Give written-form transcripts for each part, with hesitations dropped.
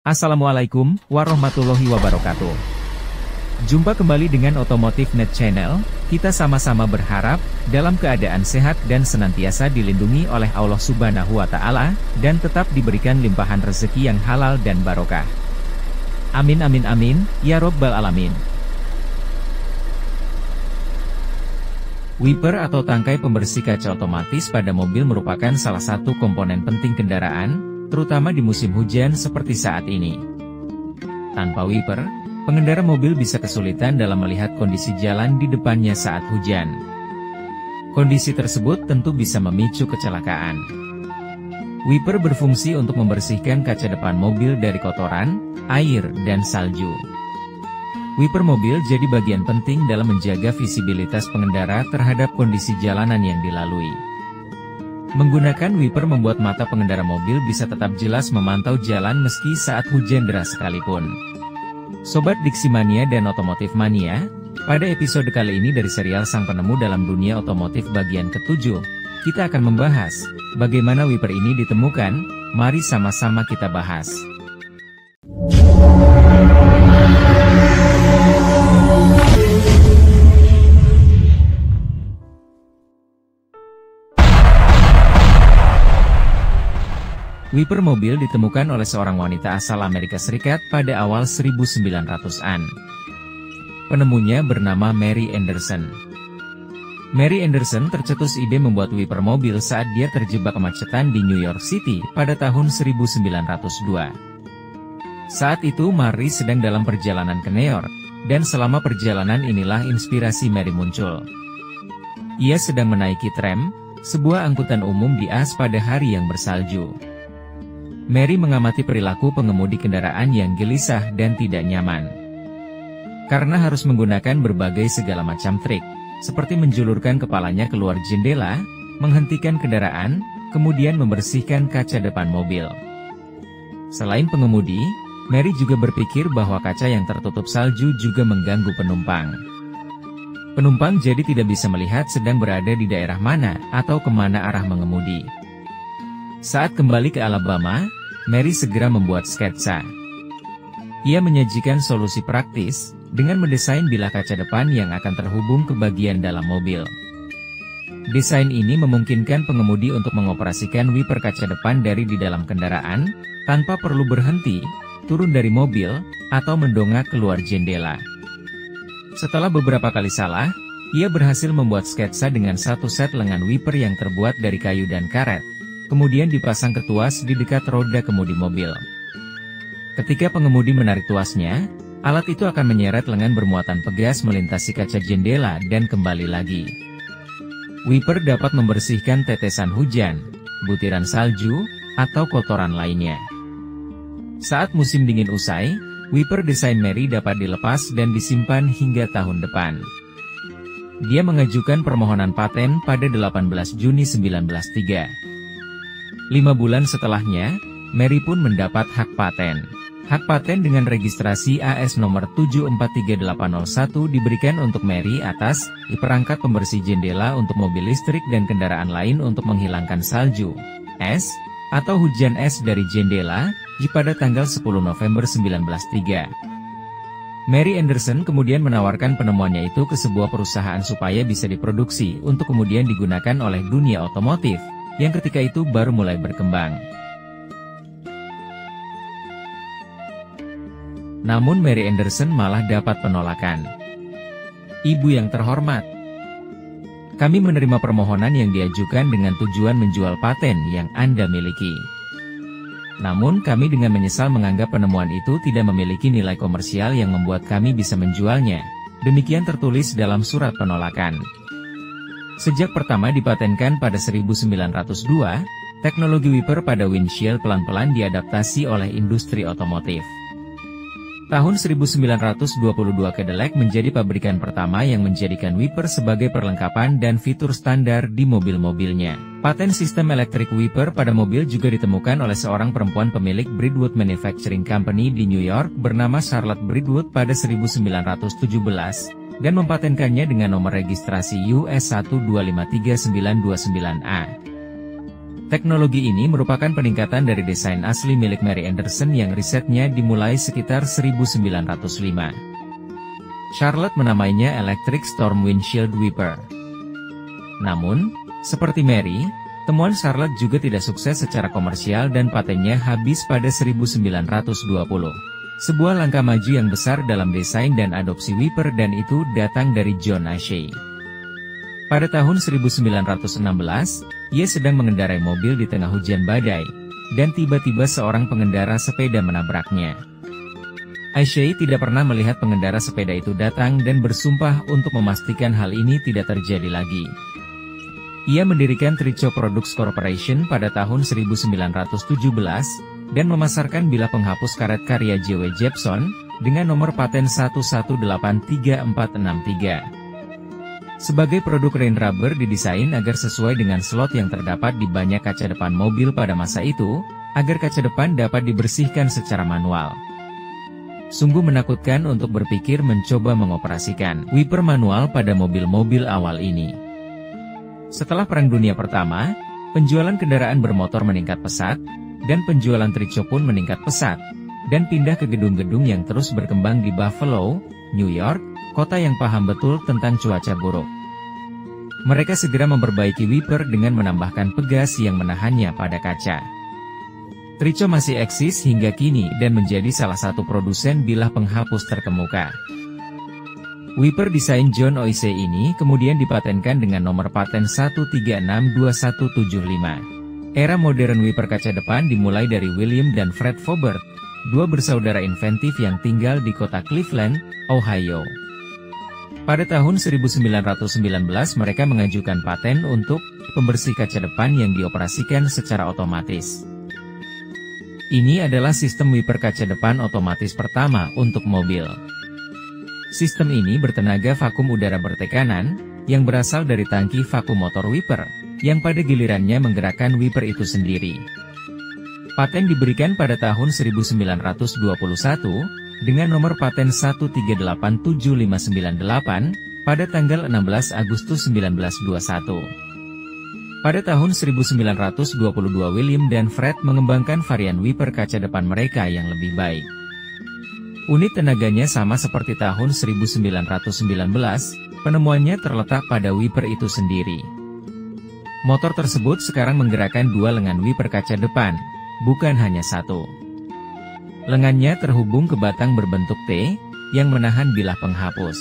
Assalamualaikum warahmatullahi wabarakatuh. Jumpa kembali dengan Otomotif Net Channel. Kita sama-sama berharap dalam keadaan sehat dan senantiasa dilindungi oleh Allah Subhanahu wa Ta'ala, dan tetap diberikan limpahan rezeki yang halal dan barokah. Amin amin amin ya robbal alamin. Wiper atau tangkai pembersih kaca otomatis pada mobil merupakan salah satu komponen penting kendaraan, terutama di musim hujan seperti saat ini. Tanpa wiper, pengendara mobil bisa kesulitan dalam melihat kondisi jalan di depannya saat hujan. Kondisi tersebut tentu bisa memicu kecelakaan. Wiper berfungsi untuk membersihkan kaca depan mobil dari kotoran, air, dan salju. Wiper mobil jadi bagian penting dalam menjaga visibilitas pengendara terhadap kondisi jalanan yang dilalui. Menggunakan wiper membuat mata pengendara mobil bisa tetap jelas memantau jalan meski saat hujan deras sekalipun. Sobat Diksimania dan Otomotif Mania, pada episode kali ini dari serial Sang Penemu dalam Dunia Otomotif bagian ke-7, kita akan membahas bagaimana wiper ini ditemukan. Mari sama-sama kita bahas. Wiper mobil ditemukan oleh seorang wanita asal Amerika Serikat pada awal 1900-an. Penemunya bernama Mary Anderson. Mary Anderson tercetus ide membuat wiper mobil saat dia terjebak kemacetan di New York City pada tahun 1902. Saat itu Mary sedang dalam perjalanan ke New York, dan selama perjalanan inilah inspirasi Mary muncul. Ia sedang menaiki tram, sebuah angkutan umum di As pada hari yang bersalju. Mary mengamati perilaku pengemudi kendaraan yang gelisah dan tidak nyaman. Karena harus menggunakan berbagai segala macam trik, seperti menjulurkan kepalanya keluar jendela, menghentikan kendaraan, kemudian membersihkan kaca depan mobil. Selain pengemudi, Mary juga berpikir bahwa kaca yang tertutup salju juga mengganggu penumpang. Penumpang jadi tidak bisa melihat sedang berada di daerah mana atau kemana arah mengemudi. Saat kembali ke Alabama, Mary segera membuat sketsa. Ia menyajikan solusi praktis, dengan mendesain bilah kaca depan yang akan terhubung ke bagian dalam mobil. Desain ini memungkinkan pengemudi untuk mengoperasikan wiper kaca depan dari di dalam kendaraan, tanpa perlu berhenti, turun dari mobil, atau mendongak keluar jendela. Setelah beberapa kali salah, ia berhasil membuat sketsa dengan satu set lengan wiper yang terbuat dari kayu dan karet. Kemudian dipasang ke tuas di dekat roda kemudi mobil. Ketika pengemudi menarik tuasnya, alat itu akan menyeret lengan bermuatan pegas melintasi kaca jendela dan kembali lagi. Wiper dapat membersihkan tetesan hujan, butiran salju, atau kotoran lainnya. Saat musim dingin usai, wiper desain Mary dapat dilepas dan disimpan hingga tahun depan. Dia mengajukan permohonan paten pada 18 Juni 1903. 5 bulan setelahnya, Mary pun mendapat hak paten. Hak paten dengan registrasi AS nomor 743801 diberikan untuk Mary atas perangkat pembersih jendela untuk mobil listrik dan kendaraan lain untuk menghilangkan salju, es, atau hujan es dari jendela, pada tanggal 10 November 1903. Mary Anderson kemudian menawarkan penemuannya itu ke sebuah perusahaan supaya bisa diproduksi untuk kemudian digunakan oleh dunia otomotif, yang ketika itu baru mulai berkembang. Namun Mary Anderson malah dapat penolakan. Ibu yang terhormat, kami menerima permohonan yang diajukan dengan tujuan menjual paten yang Anda miliki. Namun kami dengan menyesal menganggap penemuan itu tidak memiliki nilai komersial yang membuat kami bisa menjualnya. Demikian tertulis dalam surat penolakan. Sejak pertama dipatenkan pada 1902, teknologi wiper pada windshield pelan-pelan diadaptasi oleh industri otomotif. Tahun 1922 Cadillac menjadi pabrikan pertama yang menjadikan wiper sebagai perlengkapan dan fitur standar di mobil-mobilnya. Paten sistem elektrik wiper pada mobil juga ditemukan oleh seorang perempuan pemilik Bridwood Manufacturing Company di New York bernama Charlotte Bridwood pada 1917. Dan mempatenkannya dengan nomor registrasi US 1253929A. Teknologi ini merupakan peningkatan dari desain asli milik Mary Anderson yang risetnya dimulai sekitar 1905. Charlotte menamainya Electric Storm Windshield Wiper. Namun, seperti Mary, temuan Charlotte juga tidak sukses secara komersial dan patennya habis pada 1920. Sebuah langkah maju yang besar dalam desain dan adopsi wiper dan itu datang dari John Ashey. Pada tahun 1916, ia sedang mengendarai mobil di tengah hujan badai, dan tiba-tiba seorang pengendara sepeda menabraknya. Ashey tidak pernah melihat pengendara sepeda itu datang dan bersumpah untuk memastikan hal ini tidak terjadi lagi. Ia mendirikan Trico Products Corporation pada tahun 1917, dan memasarkan bilah penghapus karet karya J.W. Jepson, dengan nomor paten 11834463. Sebagai produk rain rubber didesain agar sesuai dengan slot yang terdapat di banyak kaca depan mobil pada masa itu, agar kaca depan dapat dibersihkan secara manual. Sungguh menakutkan untuk berpikir mencoba mengoperasikan wiper manual pada mobil-mobil awal ini. Setelah Perang Dunia Pertama, penjualan kendaraan bermotor meningkat pesat, dan penjualan Trico pun meningkat pesat, dan pindah ke gedung-gedung yang terus berkembang di Buffalo, New York, kota yang paham betul tentang cuaca buruk. Mereka segera memperbaiki wiper dengan menambahkan pegas yang menahannya pada kaca. Trico masih eksis hingga kini dan menjadi salah satu produsen bilah penghapus terkemuka. Wiper desain John Ashey ini kemudian dipatenkan dengan nomor paten 1362175. Era modern wiper kaca depan dimulai dari William dan Fred Faubert, dua bersaudara inventif yang tinggal di kota Cleveland, Ohio. Pada tahun 1919 mereka mengajukan paten untuk pembersih kaca depan yang dioperasikan secara otomatis. Ini adalah sistem wiper kaca depan otomatis pertama untuk mobil. Sistem ini bertenaga vakum udara bertekanan, yang berasal dari tangki vakum motor wiper, yang pada gilirannya menggerakkan wiper itu sendiri. Paten diberikan pada tahun 1921, dengan nomor paten 1387598, pada tanggal 16 Agustus 1921. Pada tahun 1922 William dan Fred mengembangkan varian wiper kaca depan mereka yang lebih baik. Unit tenaganya sama seperti tahun 1919, penemuannya terletak pada wiper itu sendiri. Motor tersebut sekarang menggerakkan dua lengan wiper kaca depan, bukan hanya satu. Lengannya terhubung ke batang berbentuk T, yang menahan bilah penghapus.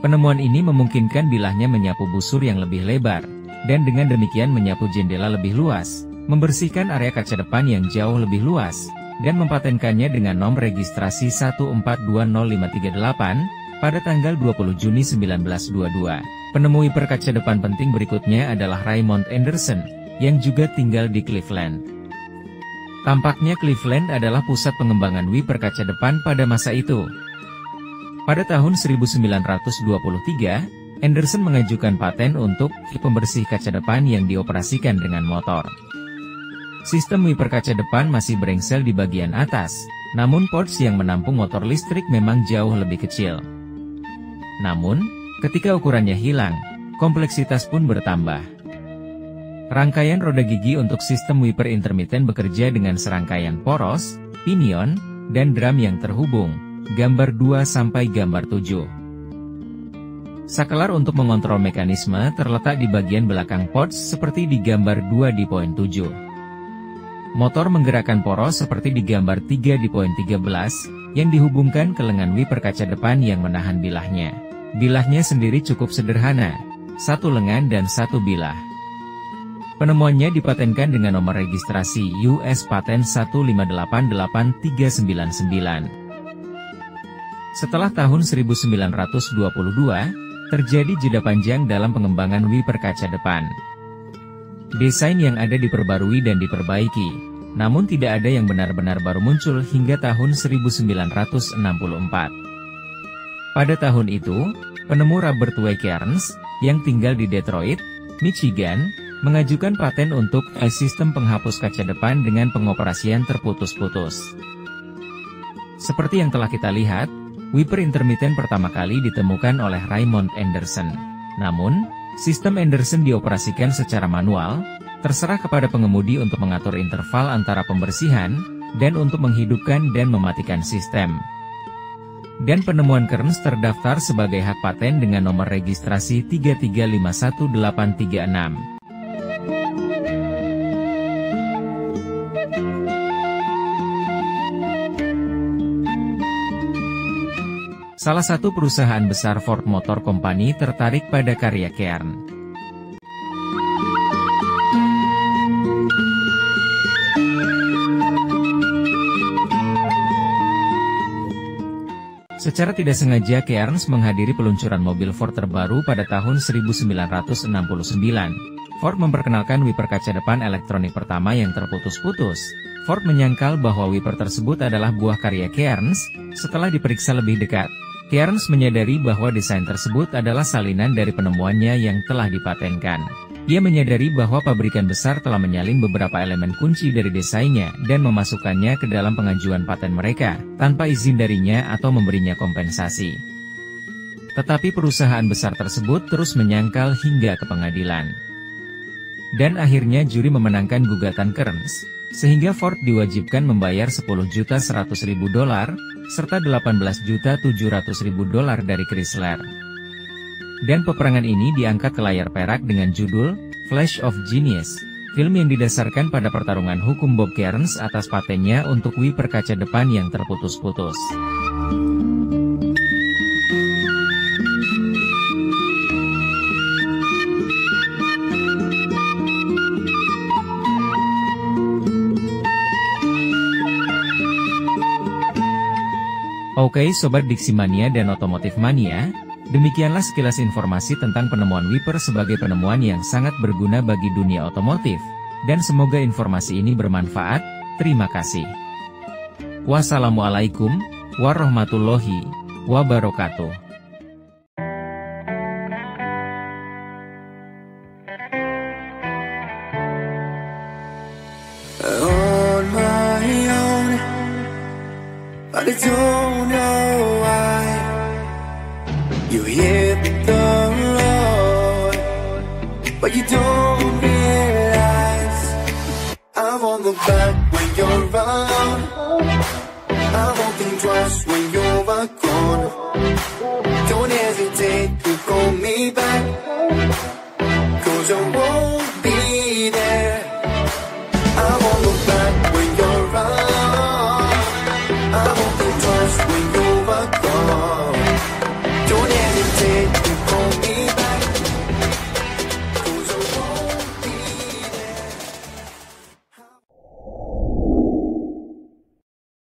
Penemuan ini memungkinkan bilahnya menyapu busur yang lebih lebar, dan dengan demikian menyapu jendela lebih luas, membersihkan area kaca depan yang jauh lebih luas, dan mempatenkannya dengan nomor registrasi 1420538, pada tanggal 20 Juni 1922. Penemu wiper kaca depan penting berikutnya adalah Raymond Anderson, yang juga tinggal di Cleveland. Tampaknya Cleveland adalah pusat pengembangan wiper kaca depan pada masa itu. Pada tahun 1923, Anderson mengajukan paten untuk pembersih kaca depan yang dioperasikan dengan motor. Sistem wiper kaca depan masih berengsel di bagian atas, namun ports yang menampung motor listrik memang jauh lebih kecil. Namun, ketika ukurannya hilang, kompleksitas pun bertambah. Rangkaian roda gigi untuk sistem wiper intermiten bekerja dengan serangkaian poros, pinion, dan drum yang terhubung, gambar 2 sampai gambar 7. Sakelar untuk mengontrol mekanisme terletak di bagian belakang ports seperti di gambar 2 di poin 7. Motor menggerakkan poros seperti di gambar 3 di poin 13, yang dihubungkan ke lengan wiper kaca depan yang menahan bilahnya. Bilahnya sendiri cukup sederhana, satu lengan dan satu bilah. Penemuannya dipatenkan dengan nomor registrasi US Paten 1588399. Setelah tahun 1922, terjadi jeda panjang dalam pengembangan wiper kaca depan. Desain yang ada diperbarui dan diperbaiki, namun tidak ada yang benar-benar baru muncul hingga tahun 1964. Pada tahun itu, penemu Robert W. Cairns, yang tinggal di Detroit, Michigan, mengajukan paten untuk sistem penghapus kaca depan dengan pengoperasian terputus-putus. Seperti yang telah kita lihat, wiper intermiten pertama kali ditemukan oleh Raymond Anderson. Namun, sistem Anderson dioperasikan secara manual, Terserah kepada pengemudi untuk mengatur interval antara pembersihan, dan untuk menghidupkan dan mematikan sistem. Dan penemuan Kearns terdaftar sebagai hak paten dengan nomor registrasi 3351836. Salah satu perusahaan besar Ford Motor Company tertarik pada karya Kearns. Secara tidak sengaja Kearns menghadiri peluncuran mobil Ford terbaru pada tahun 1969. Ford memperkenalkan wiper kaca depan elektronik pertama yang terputus-putus. Ford menyangkal bahwa wiper tersebut adalah buah karya Kearns. Setelah diperiksa lebih dekat, Kearns menyadari bahwa desain tersebut adalah salinan dari penemuannya yang telah dipatenkan. Ia menyadari bahwa pabrikan besar telah menyalin beberapa elemen kunci dari desainnya dan memasukkannya ke dalam pengajuan paten mereka, tanpa izin darinya atau memberinya kompensasi. Tetapi perusahaan besar tersebut terus menyangkal hingga ke pengadilan. Dan akhirnya juri memenangkan gugatan Kearns, sehingga Ford diwajibkan membayar $10.100.000, serta $18.700.000 dari Chrysler. Dan peperangan ini diangkat ke layar perak dengan judul, Flash of Genius, film yang didasarkan pada pertarungan hukum Bob Kearns atas patennya untuk wiper kaca depan yang terputus-putus. Oke Sobat Diksimania dan Otomotif Mania, demikianlah sekilas informasi tentang penemuan wiper sebagai penemuan yang sangat berguna bagi dunia otomotif, dan semoga informasi ini bermanfaat. Terima kasih. Wassalamualaikum warahmatullahi wabarakatuh. On my own, but I don't know why you hit the road, but you don't realize I won't look back when you're around. I won't think twice when you're gone. Don't hesitate to call me back, 'cause I won't be there. I won't look back when you're around. I won't